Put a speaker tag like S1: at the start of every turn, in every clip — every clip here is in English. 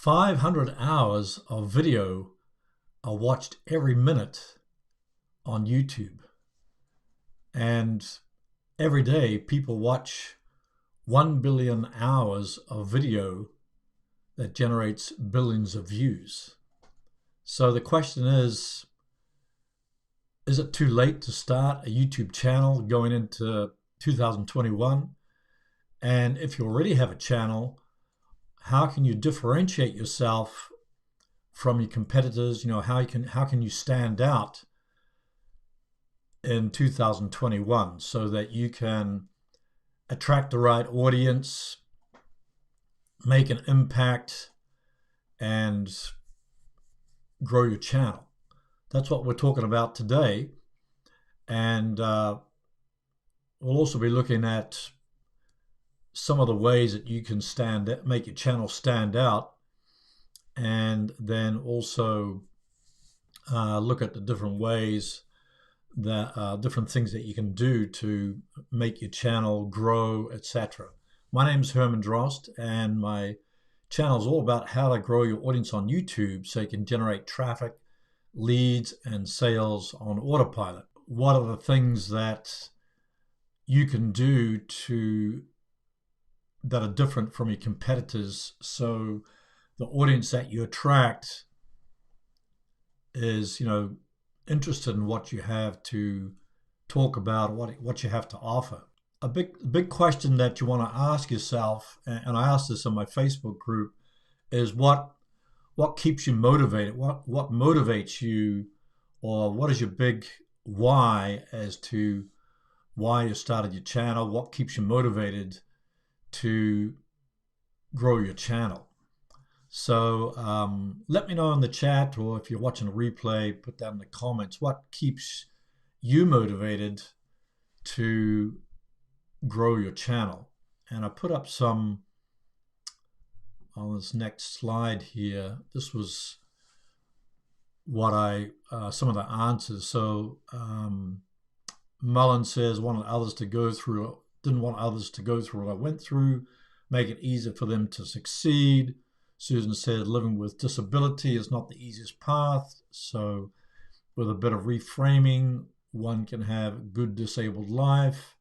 S1: 500 hours of video are watched every minute on YouTube. And every day people watch 1 billion hours of video that generates billions of views. So the question is it too late to start a YouTube channel going into 2021? And if you already have a channel, how can you differentiate yourself from your competitors? How can you stand out in 2021 so that you can attract the right audience, make an impact, and grow your channel? That's what we're talking about today. And we'll also be looking at some of the ways that you can make your channel stand out, and then also look at the different ways that different things that you can do to make your channel grow, etc. My name is Herman Drost, and my channel is all about how to grow your audience on YouTube so you can generate traffic, leads, and sales on autopilot. What are the things that you can do that are different from your competitors so the audience that you attract is interested in what you have to talk about, what you have to offer? A big question that you want to ask yourself, and I asked this in my Facebook group, is what keeps you motivated? What motivates you, or what is your big why as to why you started your channel? What keeps you motivated to grow your channel? So let me know in the chat, or if you're watching a replay, put that in the comments. What keeps you motivated to grow your channel? And I put up some on this next slide here. This was what some of the answers. So Mullen says, didn't want others to go through what I went through, make it easier for them to succeed. Susan said, living with disability is not the easiest path. So with a bit of reframing, one can have a good disabled life.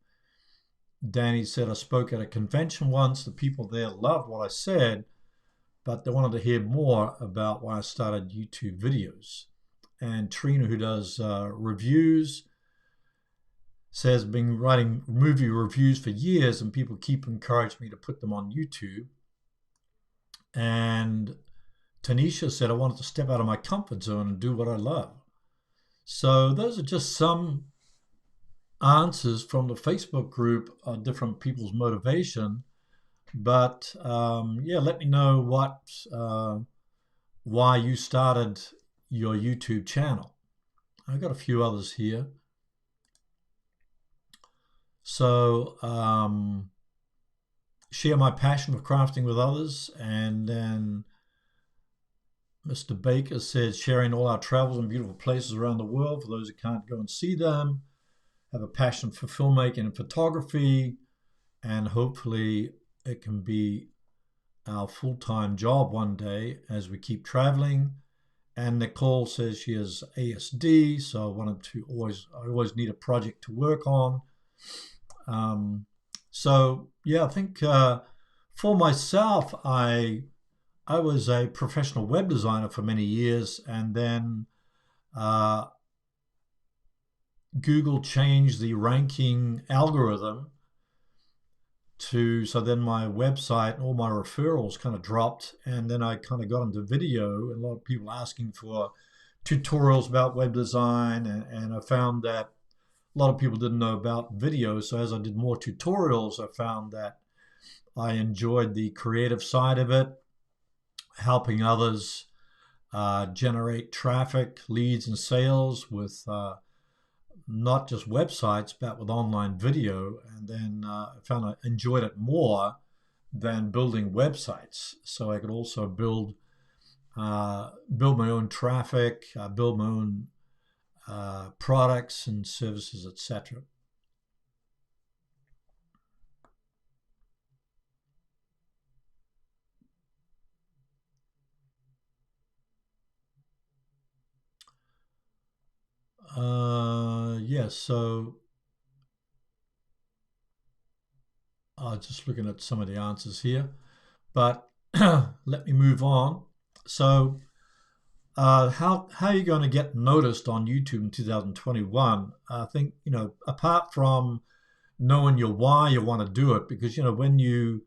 S1: Danny said, I spoke at a convention once. The people there loved what I said, but they wanted to hear more about why I started YouTube videos. And Trina, who does reviews, says, been writing movie reviews for years, and people keep encouraging me to put them on YouTube. And Tanisha said, I wanted to step out of my comfort zone and do what I love. So those are just some answers from the Facebook group on different people's motivation. But yeah, let me know why you started your YouTube channel. I've got a few others here. So share my passion for crafting with others. And then Mr. Baker says, sharing all our travels and beautiful places around the world for those who can't go and see them. Have a passion for filmmaking and photography, and hopefully it can be our full-time job one day as we keep traveling. And Nicole says she has ASD, so I always need a project to work on. So yeah, I think for myself, I was a professional web designer for many years, and then Google changed the ranking algorithm so then my website and all my referrals kind of dropped, and then I kind of got into video, and a lot of people asking for tutorials about web design, and I found that a lot of people didn't know about video. So as I did more tutorials, I found that I enjoyed the creative side of it, helping others generate traffic, leads, and sales with not just websites, but with online video. And then I found I enjoyed it more than building websites. So I could also build my own traffic, build my own products and services, etc. Yes, so just looking at some of the answers here, but let me move on. So, how are you going to get noticed on YouTube in 2021? I think, apart from knowing your why you want to do it, because when you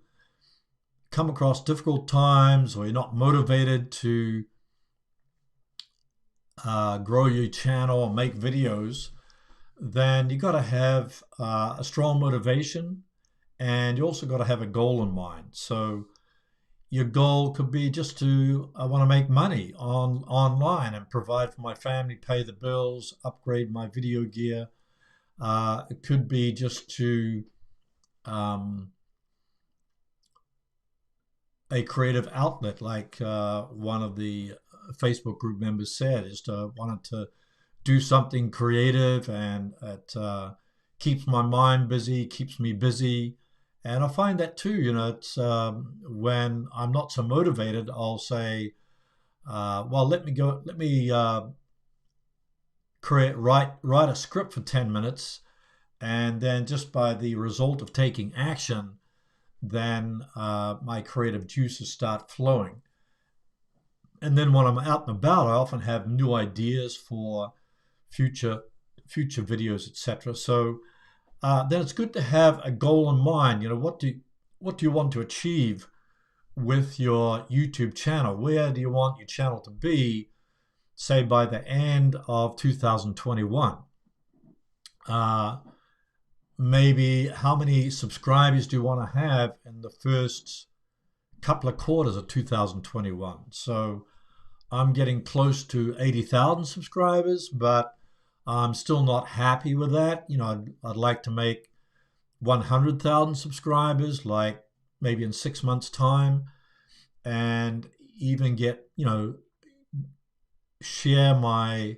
S1: come across difficult times or you're not motivated to grow your channel or make videos, then you got to have a strong motivation, and you also got to have a goal in mind. So your goal could be just to I want to make money online and provide for my family, pay the bills, upgrade my video gear. It could be just to um, a creative outlet, like one of the Facebook group members said, is to wanted to do something creative, and it keeps my mind busy, keeps me busy. And I find that too, it's when I'm not so motivated, I'll say, well, let me write a script for 10 minutes. And then just by the result of taking action, then my creative juices start flowing. And then when I'm out and about, I often have new ideas for future future videos, etc. So then it's good to have a goal in mind. What do you want to achieve with your YouTube channel? Where do you want your channel to be, say by the end of 2021? Maybe how many subscribers do you want to have in the first couple of quarters of 2021? So I'm getting close to 80,000 subscribers, but I'm still not happy with that. I'd like to make 100,000 subscribers, like maybe in 6 months' time, and even get, share my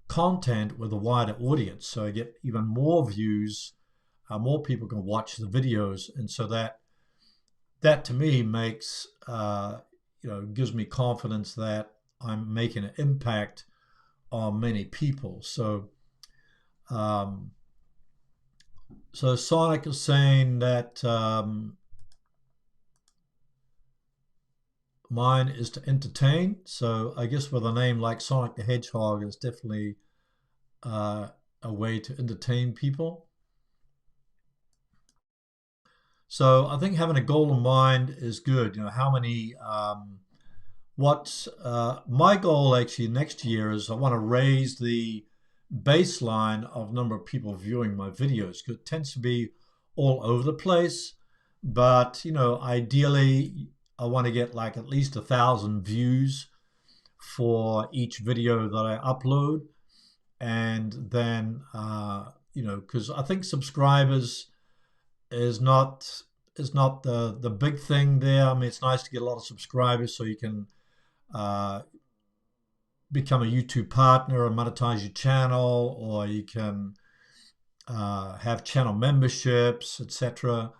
S1: content with a wider audience. So I get even more views, more people can watch the videos. And so that to me makes, gives me confidence that I'm making an impact on many people. So Sonic is saying that mine is to entertain. So I guess with a name like Sonic the Hedgehog, is definitely a way to entertain people. So I think having a goal in mind is good. How many what my goal actually next year is I want to raise the baseline of number of people viewing my videos, because it tends to be all over the place. But ideally, I want to get like at least 1,000 views for each video that I upload, and then because I think subscribers is not the big thing there. I mean, it's nice to get a lot of subscribers so you can uh, become a YouTube partner and monetize your channel, or you can have channel memberships, etc.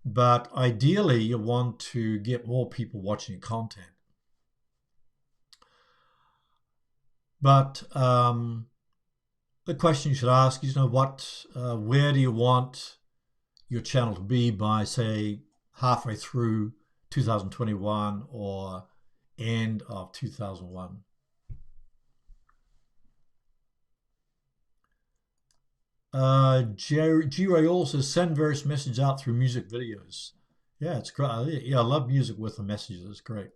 S1: But ideally, you want to get more people watching your content. But the question you should ask is, where do you want your channel to be by, say, halfway through 2021 or end of 2001? G-Ray also send various messages out through music videos. Yeah, it's great. Yeah, I love music with the messages. It's great.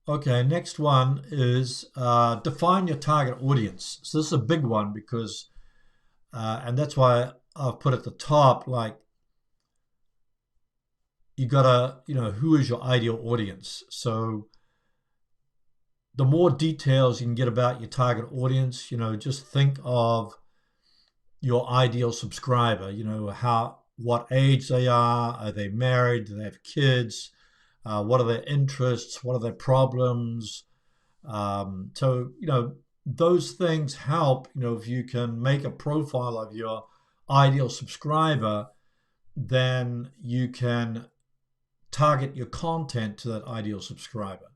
S1: Okay, next one is define your target audience. So this is a big one because, and that's why I've put at the top, like, you gotta, who is your ideal audience? So the more details you can get about your target audience, just think of your ideal subscriber, what age they are they married, do they have kids, what are their interests, what are their problems. So, those things help, if you can make a profile of your ideal subscriber, then you can target your content to that ideal subscriber.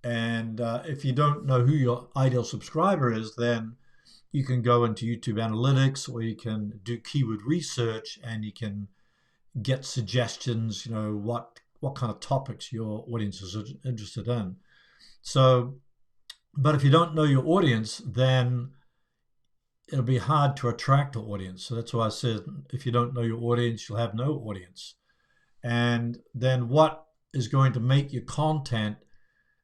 S1: And if you don't know who your ideal subscriber is, then you can go into YouTube Analytics, or you can do keyword research, and you can get suggestions, what kind of topics your audience is interested in. So, but if you don't know your audience, then it'll be hard to attract an audience. So that's why I said, if you don't know your audience, you'll have no audience. And then what is going to make your content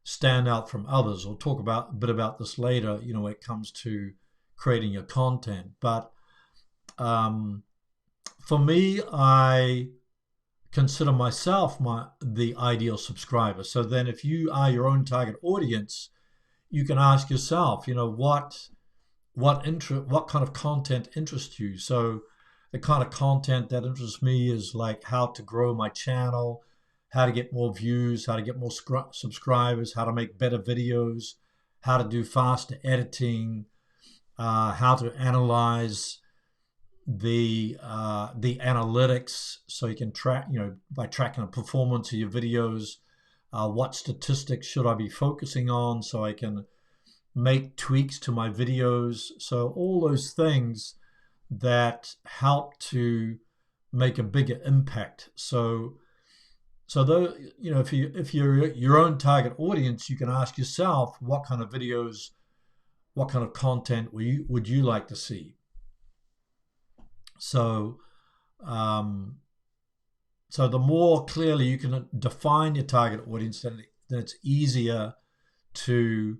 S1: stand out from others? We'll talk about a bit about this later, when it comes to creating your content. But for me, I consider myself the ideal subscriber. So then if you are your own target audience, you can ask yourself, what kind of content interests you? So the kind of content that interests me is like how to grow my channel, how to get more views, how to get more subscribers, how to make better videos, how to do faster editing, how to analyze the analytics, so you can track, by tracking the performance of your videos, what statistics should I be focusing on so I can make tweaks to my videos. So all those things that help to make a bigger impact. So though, if you're your own target audience, you can ask yourself, what kind of videos, what kind of content would you like to see? So, so the more clearly you can define your target audience, then it's easier to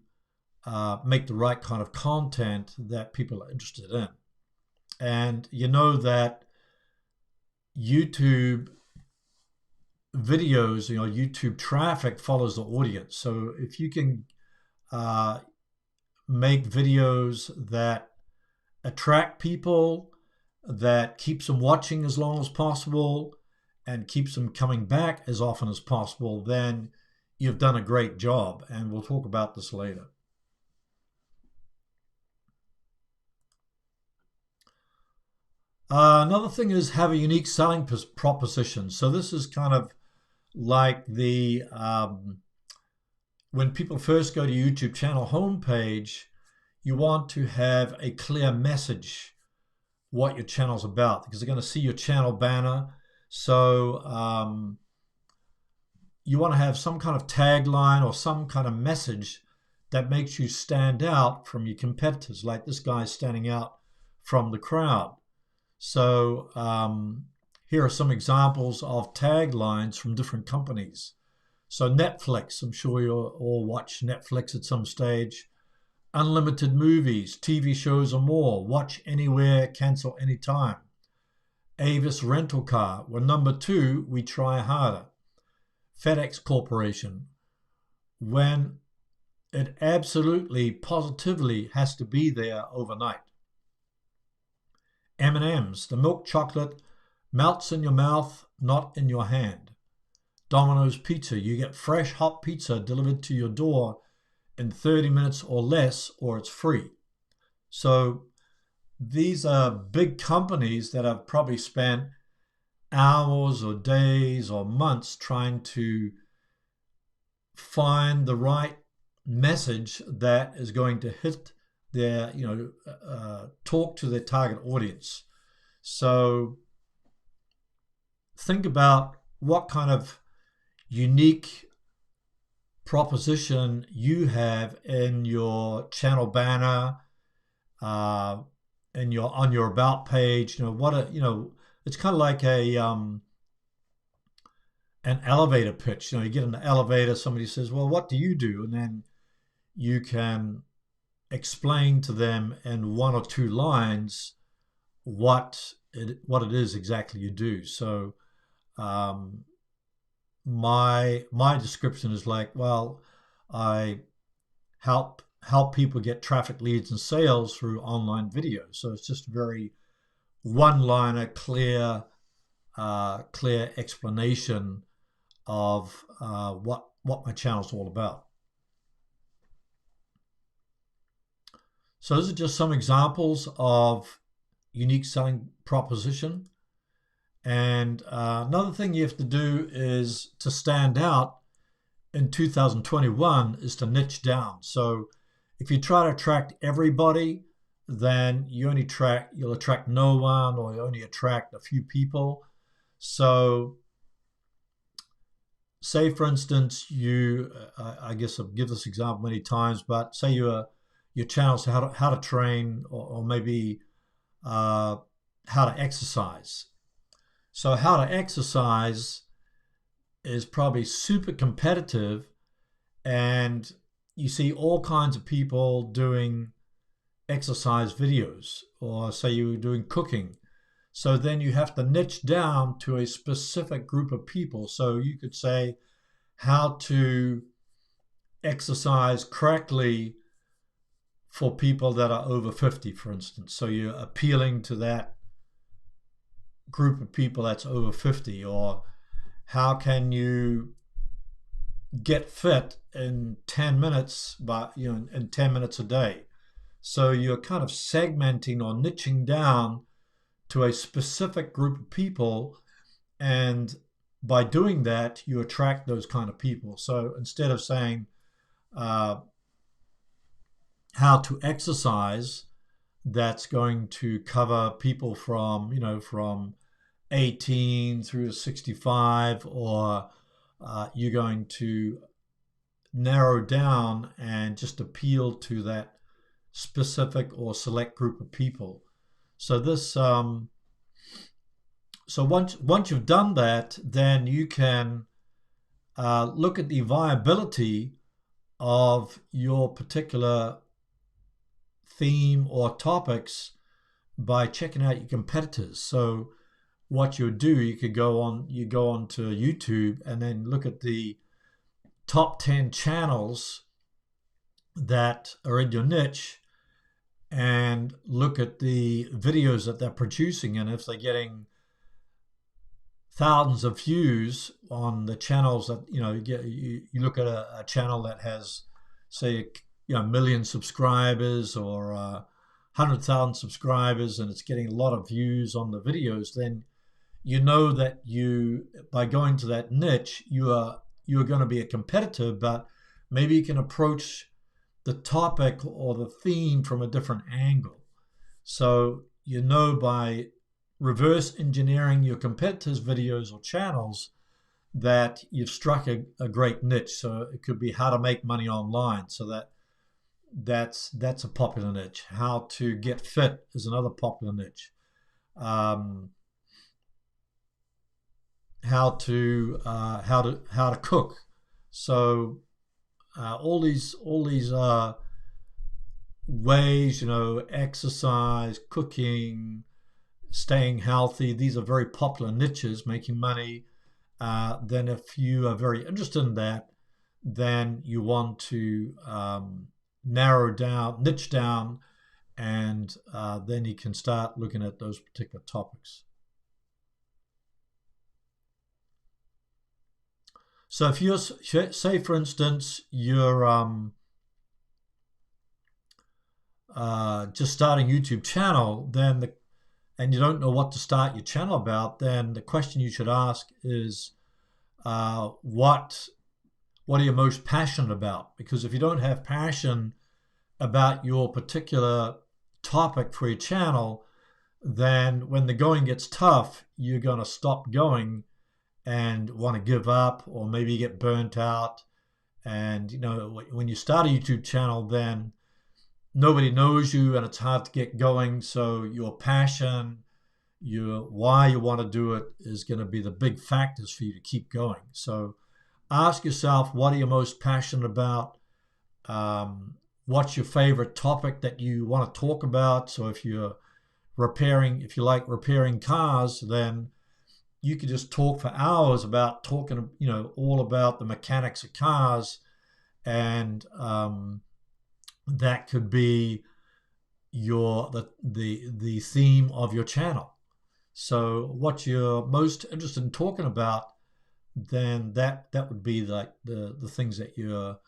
S1: make the right kind of content that people are interested in. And you know that YouTube videos, YouTube traffic follows the audience. So if you can make videos that attract people, that keeps them watching as long as possible, and keeps them coming back as often as possible, then you've done a great job. And we'll talk about this later. Another thing is have a unique selling proposition. So this is kind of like the when people first go to YouTube channel homepage, you want to have a clear message what your channel's about, because they're going to see your channel banner. So you want to have some kind of tagline or some kind of message that makes you stand out from your competitors, like this guy's standing out from the crowd. So here are some examples of taglines from different companies. So Netflix, I'm sure you all watch Netflix at some stage. Unlimited movies, TV shows or more. Watch anywhere, cancel anytime. Avis Rental Car. We're number 2, we try harder. FedEx Corporation. When it absolutely, positively has to be there overnight. M&M's. The milk chocolate melts in your mouth, not in your hand. Domino's Pizza. You get fresh hot pizza delivered to your door in 30 minutes or less, or it's free. So these are big companies that have probably spent hours or days or months trying to find the right message that is going to hit their, talk to their target audience. So think about what kind of unique proposition you have in your channel banner, on your about page. It's kind of like an elevator pitch. You get in the elevator, somebody says, well, what do you do? And then you can explain to them in 1 or 2 lines what it is exactly you do. So my description is like, well, I help people get traffic, leads, and sales through online video. So it's just very one-liner, clear explanation of what my channel's all about. So those are just some examples of unique selling proposition. And another thing you have to do is to stand out in 2021 is to niche down. So if you try to attract everybody, then you'll attract no one, or you only attract a few people. So say for instance, I guess I've given this example many times, but say your channel's how to train, or maybe uh, how to exercise. So how to exercise is probably super competitive, and you see all kinds of people doing exercise videos, or say you're doing cooking. So then you have to niche down to a specific group of people. So you could say how to exercise correctly for people that are over 50, for instance. So you're appealing to that group of people that's over 50. Or how can you get fit in 10 minutes, but in 10 minutes a day. So you're kind of segmenting or niching down to a specific group of people, and by doing that you attract those kind of people. So instead of saying uh, how to exercise, that's going to cover people from 18 through to 65, or you're going to narrow down and just appeal to that specific or select group of people. So once you've done that, then you can look at the viability of your particular theme or topics by checking out your competitors. So what you would do, you go on to YouTube and then look at the top 10 channels that are in your niche, and look at the videos that they're producing, and if they're getting thousands of views on the channels that you look at a channel that has, say, a million subscribers, or 100,000 subscribers, and it's getting a lot of views on the videos, then you know that by going to that niche, you're going to be a competitor, but maybe you can approach the topic or the theme from a different angle. So by reverse engineering your competitors' videos or channels, that you've struck a great niche. So it could be how to make money online. So that's a popular niche. How to get fit is another popular niche. How to cook. So all these ways, exercise, cooking, staying healthy. These are very popular niches, making money. Then if you are very interested in that, then you want to niche down, and then you can start looking at those particular topics. So if you're, say for instance, you're just starting a YouTube channel, and you don't know what to start your channel about, then the question you should ask is, what are you most passionate about? Because if you don't have passion about your particular topic for your channel, then when the going gets tough, you're going to stop going and want to give up, or maybe get burnt out. And when you start a YouTube channel, then nobody knows you and it's hard to get going. So your passion, why you want to do it, is going to be the big factors for you to keep going. So ask yourself, what are you most passionate about? What's your favorite topic that you want to talk about? So if you like repairing cars, then you could just talk for hours about talking, all about the mechanics of cars, and that could be the theme of your channel. So what you're most interested in talking about, then that would be like the things that you're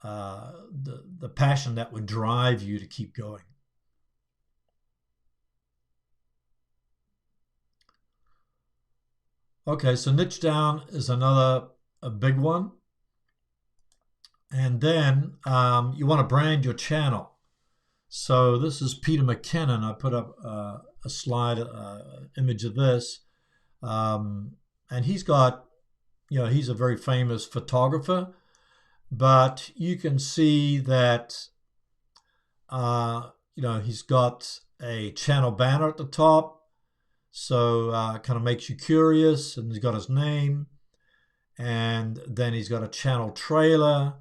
S1: the passion that would drive you to keep going. Okay, so niche down is a big one. And then you want to brand your channel. So this is Peter McKinnon. I put up a slide image of this. And he's got, he's a very famous photographer, but you can see that, he's got a channel banner at the top. So kind of makes you curious, and he's got his name. And then he's got a channel trailer.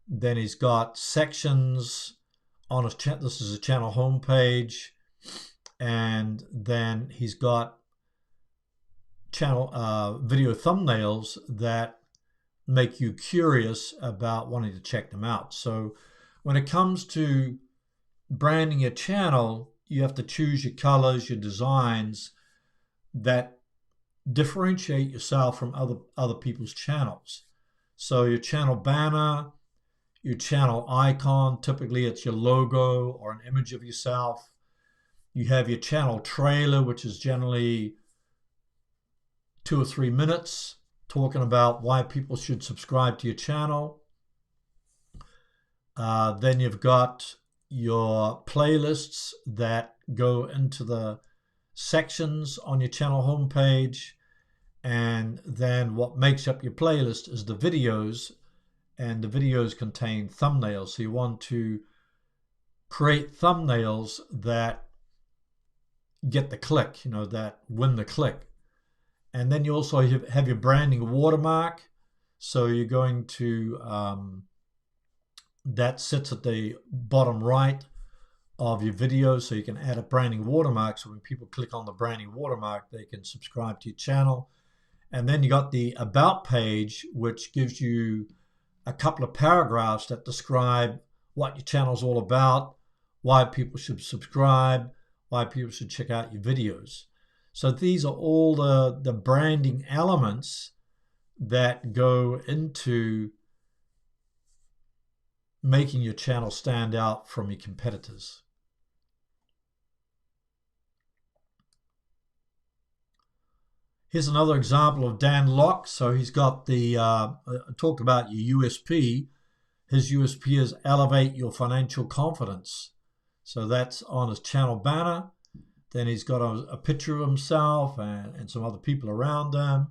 S1: Then he's got sections on his channel. This is a channel homepage. And then he's got channel video thumbnails that make you curious about wanting to check them out. So when it comes to branding your channel, you have to choose your colors, your designs that differentiate yourself from other people's channels. So your channel banner, your channel icon, typically it's your logo or an image of yourself. You have your channel trailer, which is generally 2 or 3 minutes talking about why people should subscribe to your channel. Then you've got your playlists that go into the sections on your channel homepage. And then what makes up your playlist is the videos, and the videos contain thumbnails. So you want to create thumbnails that get the click, that win the click. And then you also have your branding watermark. So you're going to, that sits at the bottom right of your video. So you can add a branding watermark. So when people click on the branding watermark, they can subscribe to your channel. And then you got the about page, which gives you a couple of paragraphs that describe what your channel's all about, why people should subscribe, why people should check out your videos. So these are all the branding elements that go into making your channel stand out from your competitors. Here's another example of Dan Locke. So he's got the, talked about your USP. His USP is elevate your financial confidence. So that's on his channel banner. Then he's got a picture of himself and some other people around him.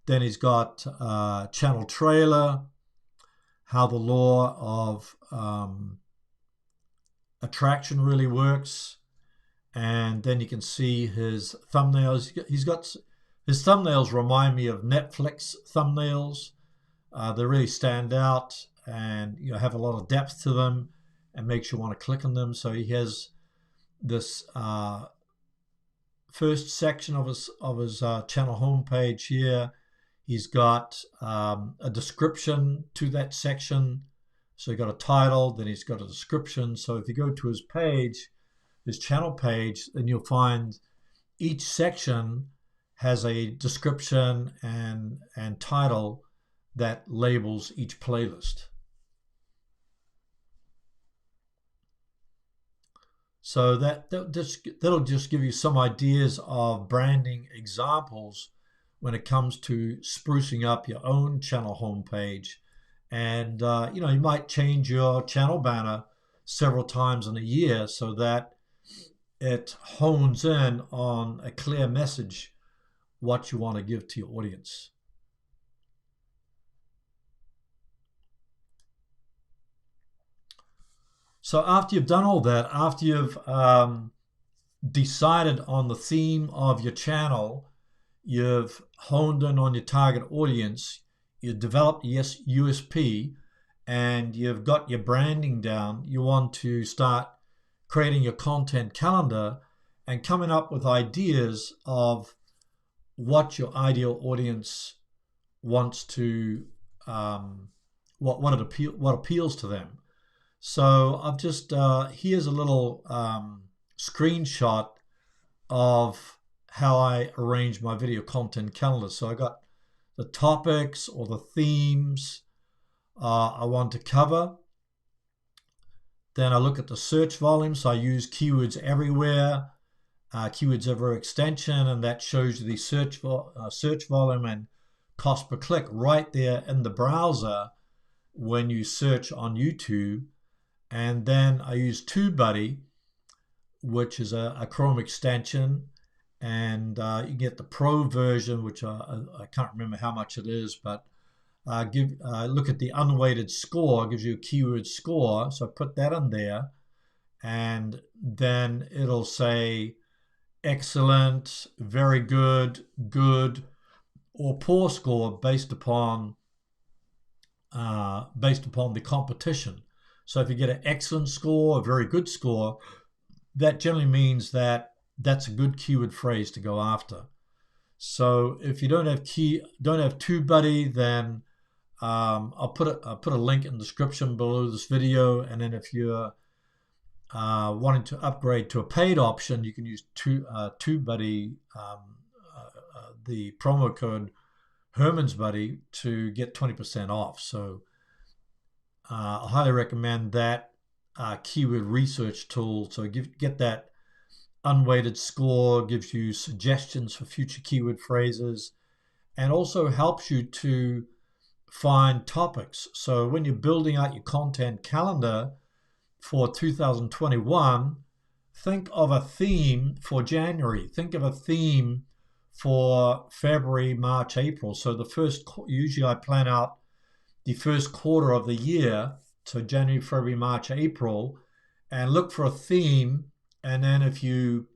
S1: Then he's got channel trailer, how the law of attraction really works. And then you can see his thumbnails. He's got his thumbnails remind me of Netflix thumbnails. They really stand out and have a lot of depth to them and makes you want to click on them. So he has this first section of his channel homepage here. He's got a description to that section. So he's got a title, then he's got a description. So if you go to his page, his channel page, then you'll find each section has a description and title that labels each playlist. So that'll just give you some ideas of branding examples when it comes to sprucing up your own channel homepage. And you might change your channel banner several times in a year so that it hones in on a clear message what you want to give to your audience. So after you've done all that, after you've decided on the theme of your channel, you've honed in on your target audience, you've developed your USP, and you've got your branding down, you want to start creating your content calendar and coming up with ideas of what your ideal audience wants to, what appeals to them. So I've just, here's a little screenshot of how I arrange my video content calendar. So I got the topics or the themes I want to cover. Then I look at the search volume. So I use keywords everywhere, keywords everywhere extension, and that shows you the search volume and cost per click right there in the browser. when you search on YouTube. And then I use TubeBuddy, which is a Chrome extension, and you get the Pro version, which I can't remember how much it is, but look at the unweighted score, gives you a keyword score. So I put that in there, and then it'll say excellent, very good, good, or poor score based upon the competition. So if you get an excellent score, a very good score, that generally means that that's a good keyword phrase to go after. So if you don't have TubeBuddy, then I'll put a link in the description below this video, and then if you're wanting to upgrade to a paid option, you can use TubeBuddy, the promo code Herman's Buddy to get 20% off. So I highly recommend that keyword research tool. So get that unweighted score, gives you suggestions for future keyword phrases, and also helps you to find topics. So when you're building out your content calendar for 2021, think of a theme for January. Think of a theme for February, March, April. So usually I plan out the first quarter of the year, so January, February, March, April, and look for a theme. And then if you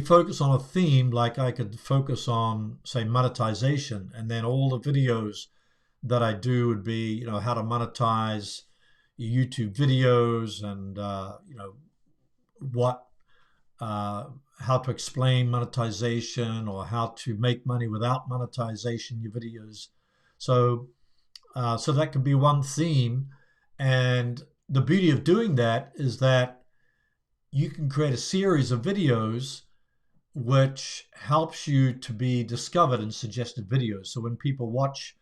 S1: focus on a theme, like I could focus on, say, monetization, and then all the videos that I do would be, how to monetize your YouTube videos, and how to explain monetization, or how to make money without monetization, your videos. So that could be one theme. And the beauty of doing that is that you can create a series of videos which helps you to be discovered in suggested videos. So when people watch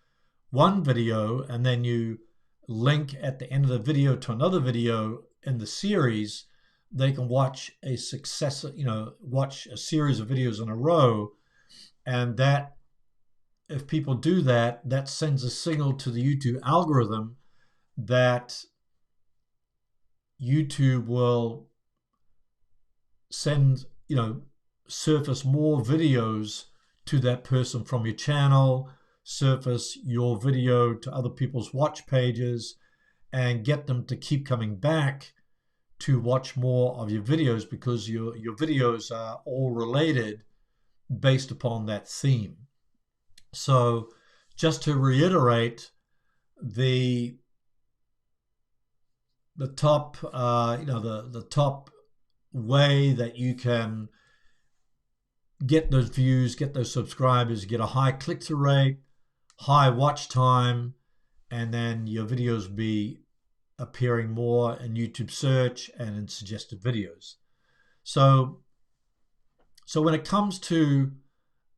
S1: one video and then you link at the end of the video to another video in the series, they can watch a series of videos in a row. And that, if people do that, that sends a signal to the YouTube algorithm that YouTube will surface more videos to that person from your channel, surface your video to other people's watch pages, and get them to keep coming back to watch more of your videos, because your videos are all related based upon that theme. So just to reiterate, the top the top way that you can get those views, get those subscribers, get a high click-through rate, high watch time, and then your videos will be appearing more in YouTube search and in suggested videos. So when it comes to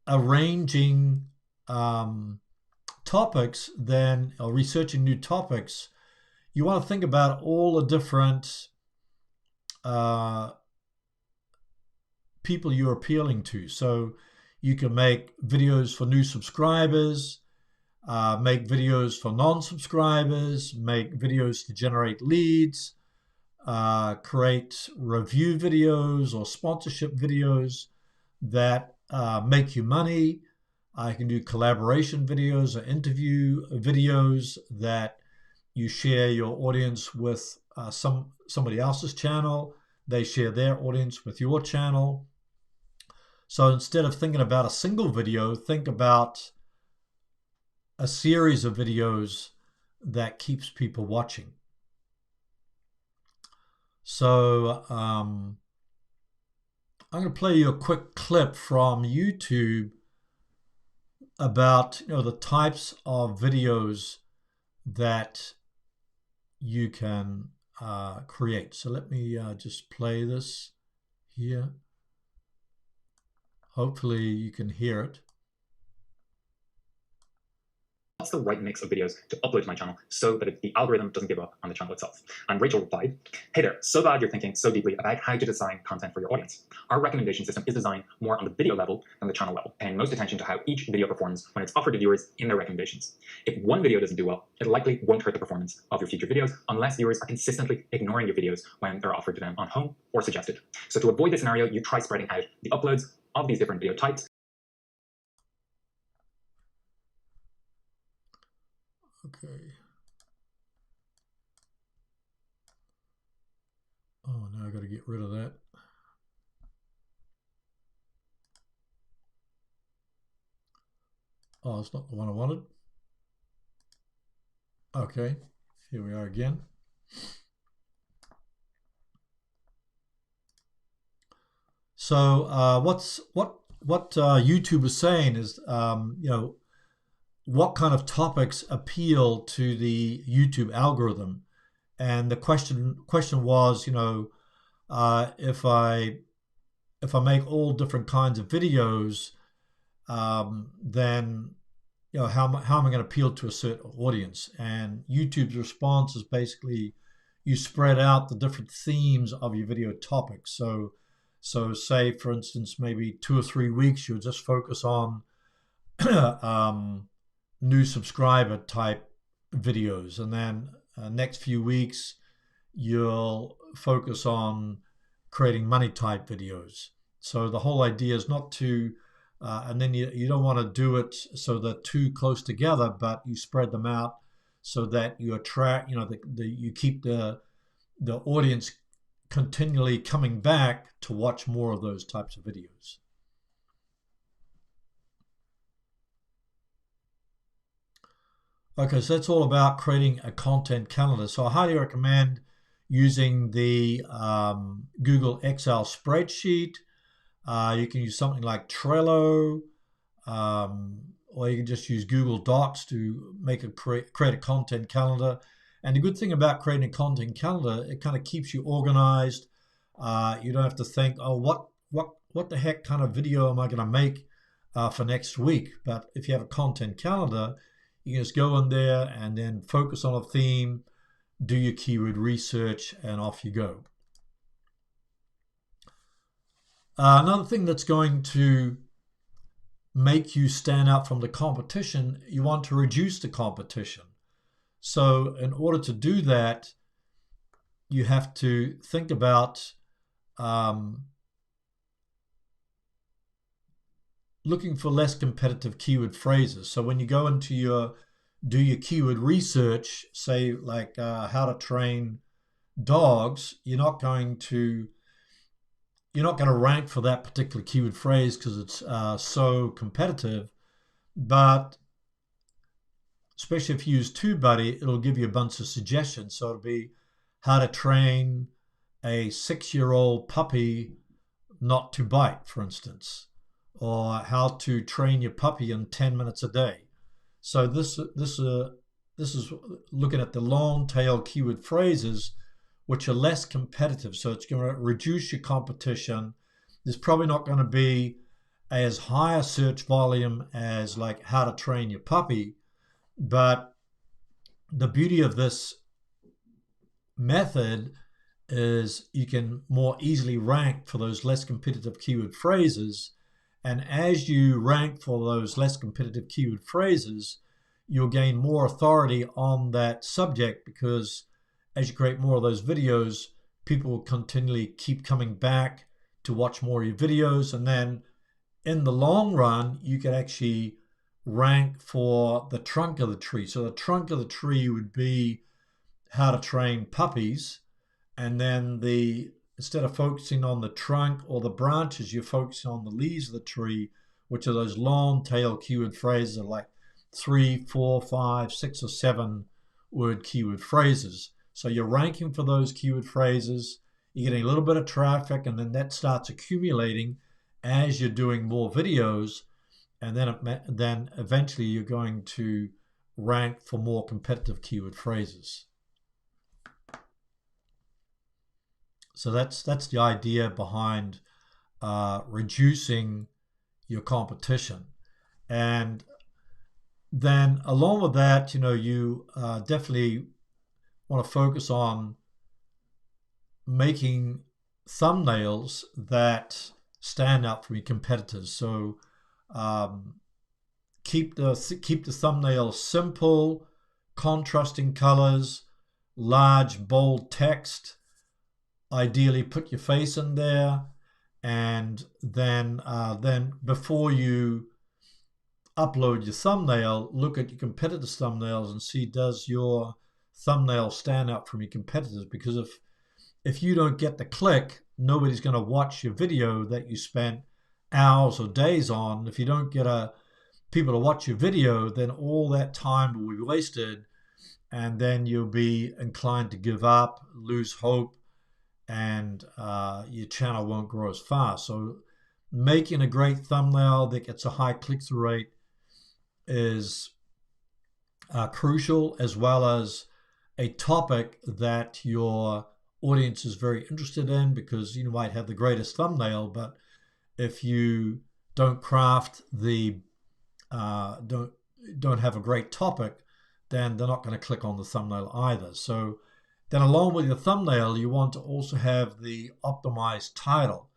S1: arranging topics, then, or researching new topics, you want to think about all the different people you're appealing to. So you can make videos for new subscribers, make videos for non-subscribers, make videos to generate leads, create review videos or sponsorship videos that make you money. I can do collaboration videos or interview videos that you share your audience with somebody else's channel. They share their audience with your channel. So instead of thinking about a single video, think about a series of videos that keeps people watching. So I'm going to play you a quick clip from YouTube about the types of videos that you can create. So let me just play this here. Hopefully you can hear it.
S2: what's the right mix of videos to upload to my channel so that the algorithm doesn't give up on the channel itself? And Rachel replied, hey there, so glad you're thinking so deeply about how to design content for your audience. Our recommendation system is designed more on the video level than the channel level, paying most attention to how each video performs when it's offered to viewers in their recommendations. If one video doesn't do well, it likely won't hurt the performance of your future videos unless viewers are consistently ignoring your videos when they're offered to them on home or suggested. So to avoid this scenario, you try spreading out the uploads of these different video types.
S1: Okay. Oh, now I got to get rid of that. Oh, it's not the one I wanted. Okay, here we are again. So what YouTube is saying is, you know, what kind of topics appeal to the YouTube algorithm, and the question was, you know, if I make all different kinds of videos, then you know how am I going to appeal to a certain audience? And YouTube's response is basically you spread out the different themes of your video topics. So say for instance maybe 2 or 3 weeks you'll just focus on new subscriber type videos, and then next few weeks you'll focus on creating money type videos. So the whole idea is not to and then you don't want to do it so they're too close together, but you spread them out so that you attract, you know, you keep the audience continually coming back to watch more of those types of videos. Okay, so that's all about creating a content calendar. So I highly recommend using the Google Excel spreadsheet. You can use something like Trello, or you can just use Google Docs to make create a content calendar. And the good thing about creating a content calendar, it kind of keeps you organized. You don't have to think, oh, what the heck kind of video am I going to make for next week? But if you have a content calendar, you can just go in there and then focus on a theme, do your keyword research, and off you go. Another thing that's going to make you stand out from the competition, you want to reduce the competition. So in order to do that, you have to think about looking for less competitive keyword phrases. So when you go into do your keyword research, say like how to train dogs, you're not going to rank for that particular keyword phrase because it's so competitive. But especially if you use TubeBuddy, it'll give you a bunch of suggestions. So it'll be how to train a 6-year-old puppy not to bite, for instance, or how to train your puppy in 10 minutes a day. So this is looking at the long tail keyword phrases which are less competitive. So it's going to reduce your competition. There's probably not going to be as high a search volume as like how to train your puppy, but the beauty of this method is you can more easily rank for those less competitive keyword phrases. And as you rank for those less competitive keyword phrases, you'll gain more authority on that subject, because as you create more of those videos, people will continually keep coming back to watch more of your videos. And then in the long run, you can actually rank for the trunk of the tree. So the trunk of the tree would be how to train puppies. And then instead of focusing on the trunk or the branches, you're focusing on the leaves of the tree, which are those long tail keyword phrases of like 3, 4, 5, 6, or 7 word keyword phrases. So you're ranking for those keyword phrases, you're getting a little bit of traffic, and then that starts accumulating as you're doing more videos, and then eventually you're going to rank for more competitive keyword phrases. So that's the idea behind reducing your competition. And then along with that, you definitely want to focus on making thumbnails that stand out from your competitors. So um, keep the thumbnail simple, contrasting colors, large bold text. Ideally, put your face in there, and then before you upload your thumbnail, look at your competitors' thumbnails and see, does your thumbnail stand out from your competitors? Because if you don't get the click, nobody's going to watch your video that you spent hours or days on. If you don't get people to watch your video, then all that time will be wasted, and then you'll be inclined to give up, lose hope, and your channel won't grow as fast. So making a great thumbnail that gets a high click-through rate is crucial, as well as a topic that your audience is very interested in, because you might have the greatest thumbnail, but if you don't craft the don't have a great topic, then they're not going to click on the thumbnail either. So then along with your thumbnail, you want to also have the optimized title.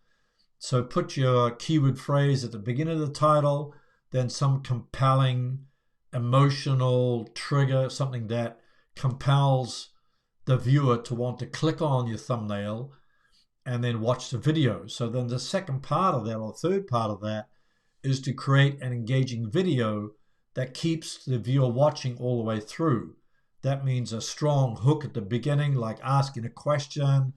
S1: So put your keyword phrase at the beginning of the title, then some compelling emotional trigger, something that compels the viewer to want to click on your thumbnail and then watch the video. So then the second part of that, or third part of that, is to create an engaging video that keeps the viewer watching all the way through. That means a strong hook at the beginning, like asking a question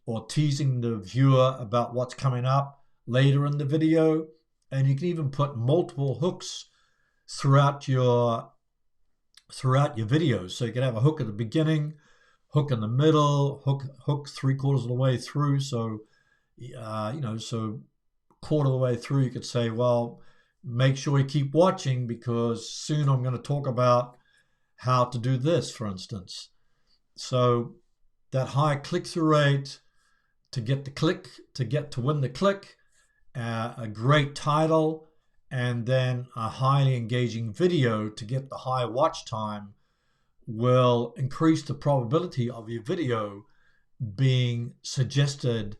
S1: or teasing the viewer about what's coming up later in the video. And you can even put multiple hooks throughout your videos. So you can have a hook at the beginning, hook in the middle, hook 3/4 of the way through. So so quarter of the way through, you could say, well, make sure you keep watching because soon I'm going to talk about how to do this, for instance. So that high click-through rate to get the click, to win the click, a great title, and then a highly engaging video to get the high watch time will increase the probability of your video being suggested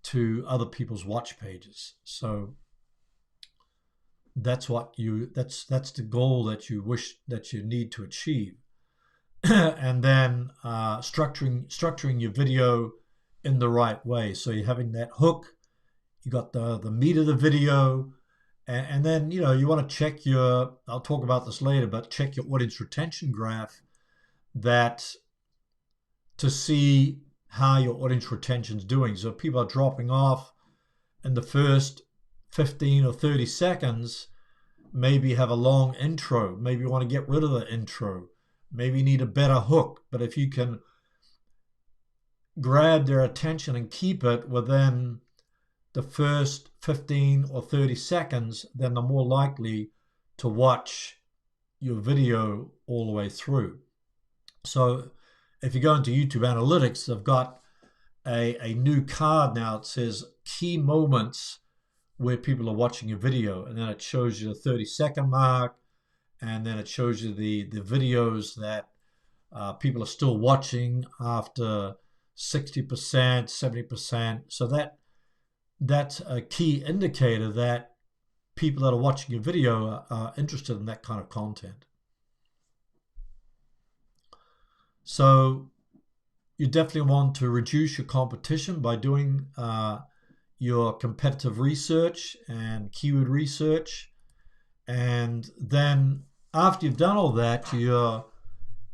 S1: to other people's watch pages. So that's the goal that you need to achieve. And then structuring your video in the right way. So you're having that hook, you got the meat of the video, and then you want to check I'll talk about this later, but check your audience retention graph to see how your audience retention is doing. So if people are dropping off in the first 15 or 30 seconds, maybe have a long intro. Maybe you want to get rid of the intro. Maybe you need a better hook. But if you can grab their attention and keep it within the first 15 or 30 seconds, then they're more likely to watch your video all the way through. So if you go into YouTube Analytics, they've got a new card now. It says key moments where people are watching your video, and then it shows you the 30-second mark, and then it shows you the videos that people are still watching after 60%, 70%. So that's a key indicator that people that are watching your video are interested in that kind of content. So you definitely want to reduce your competition by doing your competitive research and keyword research. And then after you've done all that, you're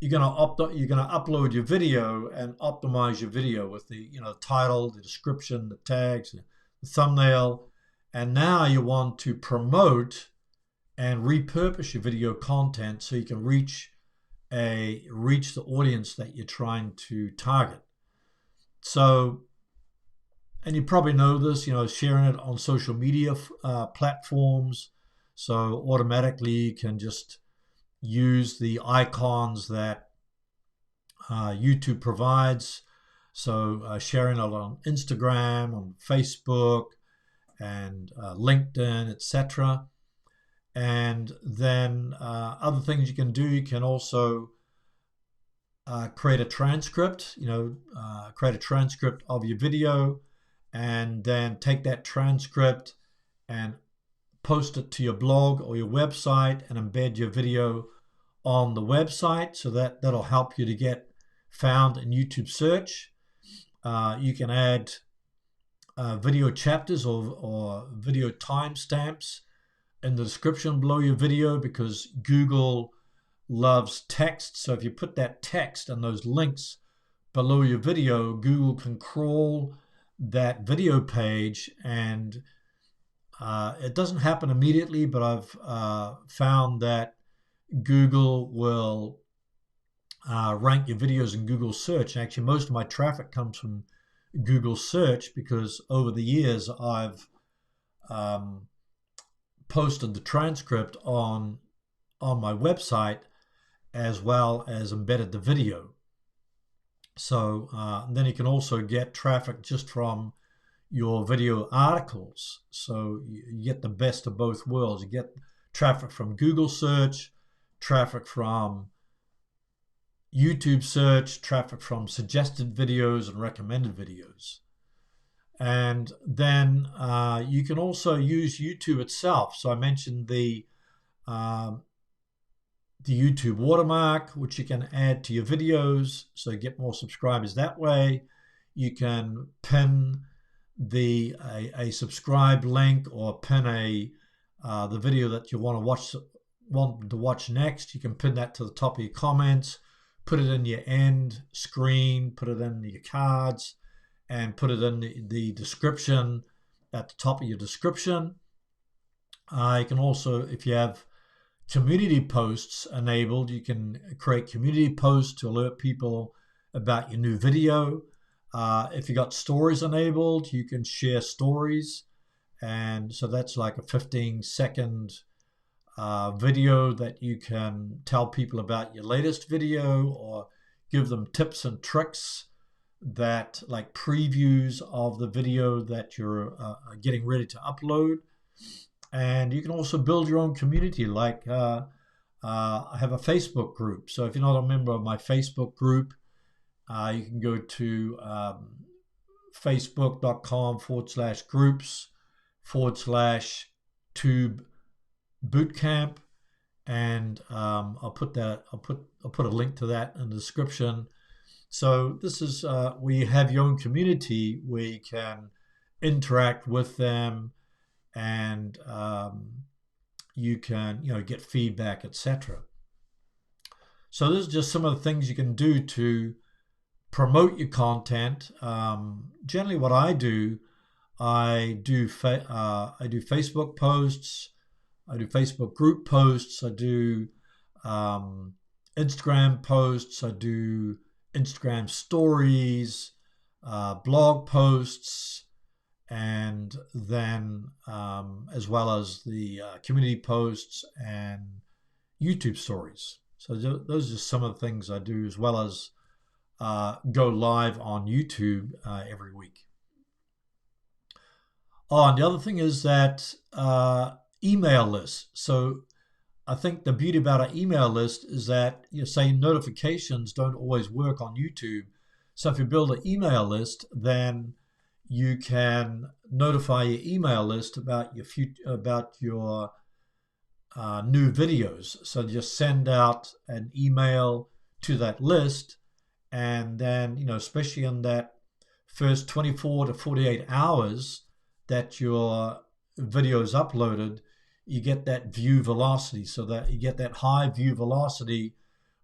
S1: going to upload your video and optimize your video with the title, the description, the tags, the thumbnail. And now you want to promote and repurpose your video content so you can reach the audience that you're trying to target. So, and you probably know this, sharing it on social media platforms. So automatically you can just use the icons that YouTube provides. So sharing it on Instagram, on Facebook, and LinkedIn, etc. And then other things you can do, you can also create a transcript, create a transcript of your video, and then take that transcript and post it to your blog or your website and embed your video on the website, so that'll help you to get found in YouTube search. You can add video chapters or video timestamps in the description below your video, because Google loves text. So if you put that text and those links below your video, Google can crawl that video page. And it doesn't happen immediately, but I've found that Google will rank your videos in Google search. Actually, most of my traffic comes from Google search, because over the years I've posted the transcript on my website, as well as embedded the video. So then you can also get traffic just from your video articles. So you get the best of both worlds. You get traffic from Google search, traffic from YouTube search, traffic from suggested videos and recommended videos. And then you can also use YouTube itself. So I mentioned the YouTube watermark, which you can add to your videos, so you get more subscribers that way. You can pin a subscribe link, or pin the video that you want to watch next. You can pin that to the top of your comments, put it in your end screen, put it in your cards, and put it in the description at the top of your description. You can also, if you have community posts enabled, you can create community posts to alert people about your new video. If you got stories enabled, you can share stories. And so that's like a 15-second video that you can tell people about your latest video, or give them tips and tricks, that like previews of the video that you're getting ready to upload. And you can also build your own community. Like I have a Facebook group. So if you're not a member of my Facebook group, you can go to facebook.com/groups/tube bootcamp, and I'll put a link to that in the description. So this is where you have your own community, where you can interact with them, and you can get feedback, etc. So this is just some of the things you can do to promote your content. Generally, what I do Facebook posts, I do Facebook group posts, I do Instagram posts, I do Instagram stories, blog posts, and then as well as the community posts and YouTube stories. So those are just some of the things I do, as well as go live on YouTube every week. Oh, and the other thing is that email lists. So I think the beauty about an email list is that, say, notifications don't always work on YouTube. So if you build an email list, then you can notify your email list about your new videos. So just send out an email to that list, and then especially in that first 24 to 48 hours that your video is uploaded, you get that view velocity. So that you get that high view velocity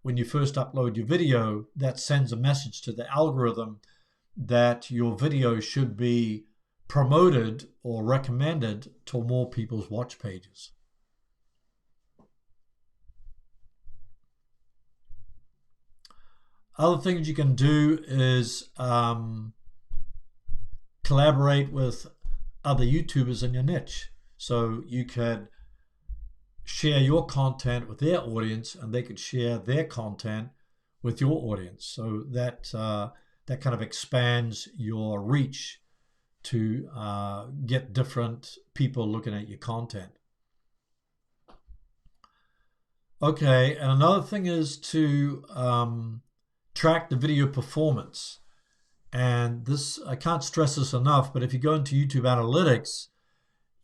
S1: when you first upload your video, that sends a message to the algorithm that your video should be promoted or recommended to more people's watch pages. Other things you can do is collaborate with other YouTubers in your niche. So you could share your content with their audience, and they could share their content with your audience. So that kind of expands your reach to get different people looking at your content. Okay, and another thing is to track the video performance. And this, I can't stress this enough, but if you go into YouTube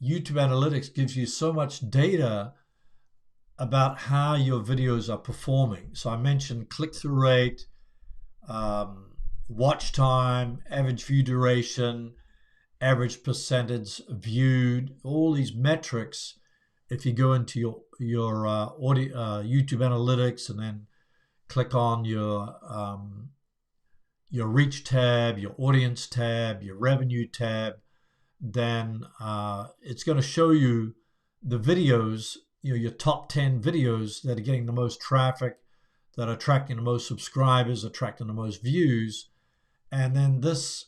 S1: Analytics gives you so much data about how your videos are performing. So I mentioned click-through rate, watch time, average view duration, average percentage viewed, all these metrics. If you go into your YouTube Analytics and then click on your reach tab, your audience tab, your revenue tab, then it's going to show you the videos, your top 10 videos that are getting the most traffic, that are attracting the most subscribers, attracting the most views. And then this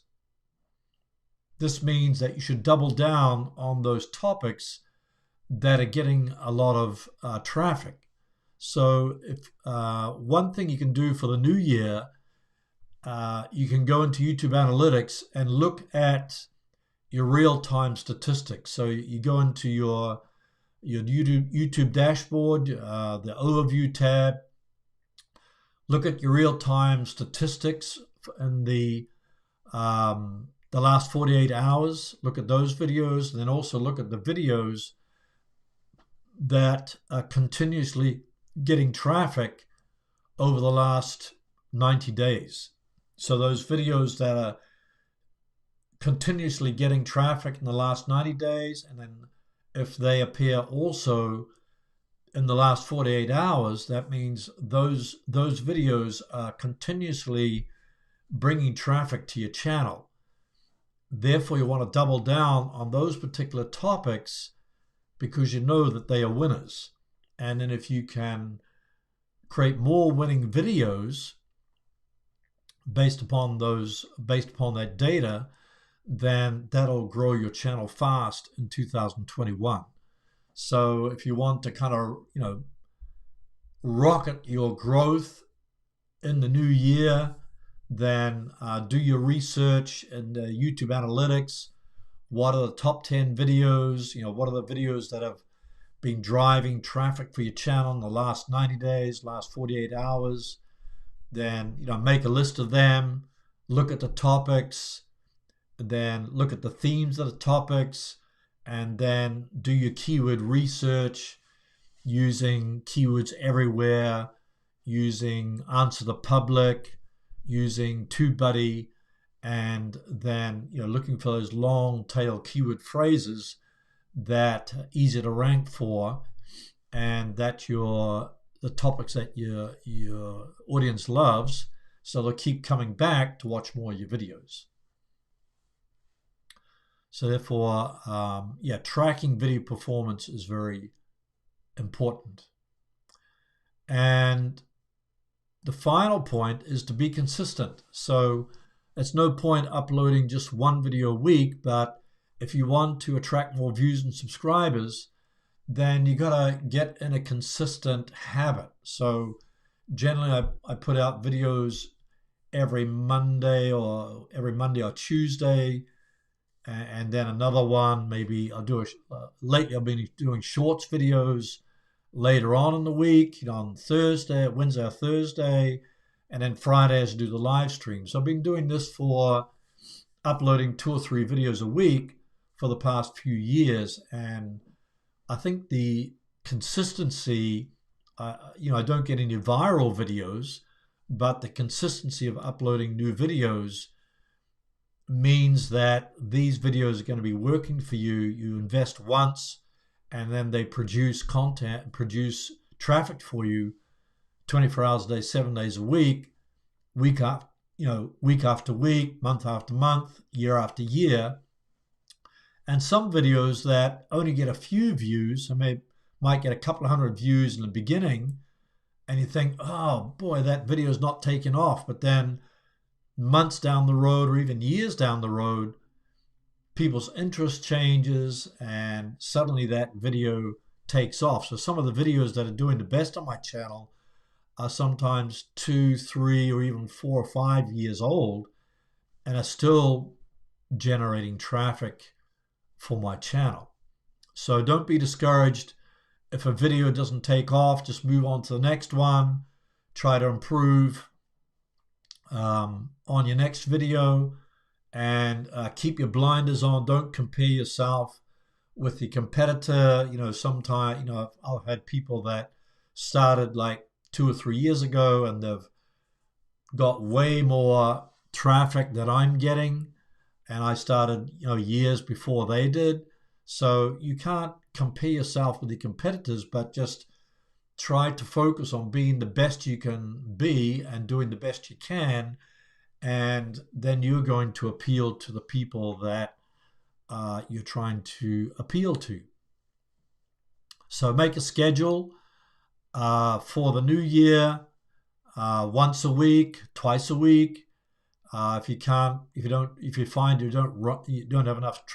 S1: means that you should double down on those topics that are getting a lot of traffic. So if one thing you can do for the new year, you can go into YouTube Analytics and look at your real-time statistics. So you go into your YouTube dashboard, the overview tab, look at your real-time statistics in the last 48 hours, look at those videos, and then also look at the videos that are continuously getting traffic over the last 90 days. So those videos that are continuously getting traffic in the last 90 days, and then if they appear also in the last 48 hours, that means those videos are continuously bringing traffic to your channel. Therefore, you want to double down on those particular topics because you know that they are winners. And then if you can create more winning videos based upon that data, then that'll grow your channel fast in 2021. So if you want to kind of, rocket your growth in the new year, then do your research in YouTube Analytics. What are the top 10 videos? What are the videos that have been driving traffic for your channel in the last 90 days, last 48 hours? Then, make a list of them, look at the topics, then look at the themes of the topics, and then do your keyword research using keywords everywhere, using Answer the Public, using TubeBuddy, and then looking for those long tail keyword phrases that are easy to rank for, and that the topics that your audience loves, so they'll keep coming back to watch more of your videos. So therefore, tracking video performance is very important. And the final point is to be consistent. So it's no point uploading just one video a week, but if you want to attract more views and subscribers, then you gotta get in a consistent habit. So generally I put out videos every Monday or Tuesday, and then another one, maybe I'll do lately I've been doing shorts videos later on in the week, on Wednesday or Thursday, and then Fridays I do the live stream. So I've been doing this for uploading 2 or 3 videos a week for the past few years, and I think the consistency, I don't get any viral videos, but the consistency of uploading new videos means that these videos are going to be working for you. You invest once, and then they produce content and produce traffic for you 24 hours a day, 7 days a week, week after week, month after month, year after year. And some videos that only get a few views, might get a couple of hundred views in the beginning, and you think, oh boy, that video is not taking off. But then months down the road, or even years down the road, people's interest changes and suddenly that video takes off. So some of the videos that are doing the best on my channel are sometimes 2, 3, or even 4 or 5 years old and are still generating traffic for my channel. So don't be discouraged if a video doesn't take off, just move on to the next one. Try to improve on your next video, and keep your blinders on. Don't compare yourself with the competitor. Sometimes, I've had people that started like 2 or 3 years ago, and they've got way more traffic that I'm getting, and I started, years before they did. So you can't compare yourself with the competitors, but just try to focus on being the best you can be and doing the best you can. And then you're going to appeal to the people that you're trying to appeal to. So make a schedule for the new year, once a week, twice a week. If you find you don't have enough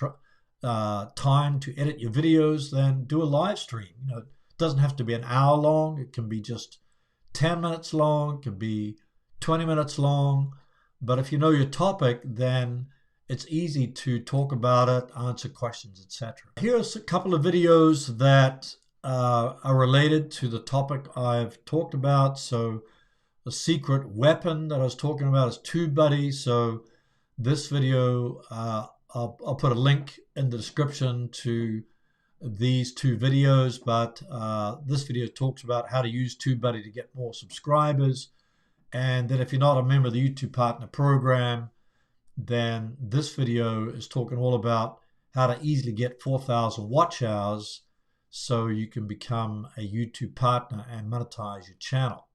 S1: time to edit your videos, then do a live stream. It doesn't have to be an hour long. It can be just 10 minutes long. It can be 20 minutes long. But if you know your topic, then it's easy to talk about it, answer questions, etc. Here's a couple of videos that are related to the topic I've talked about. So the secret weapon that I was talking about is TubeBuddy. So this video, I'll put a link in the description to these two videos, but this video talks about how to use TubeBuddy to get more subscribers. And then if you're not a member of the YouTube Partner Program, then this video is talking all about how to easily get 4,000 watch hours so you can become a YouTube partner and monetize your channel.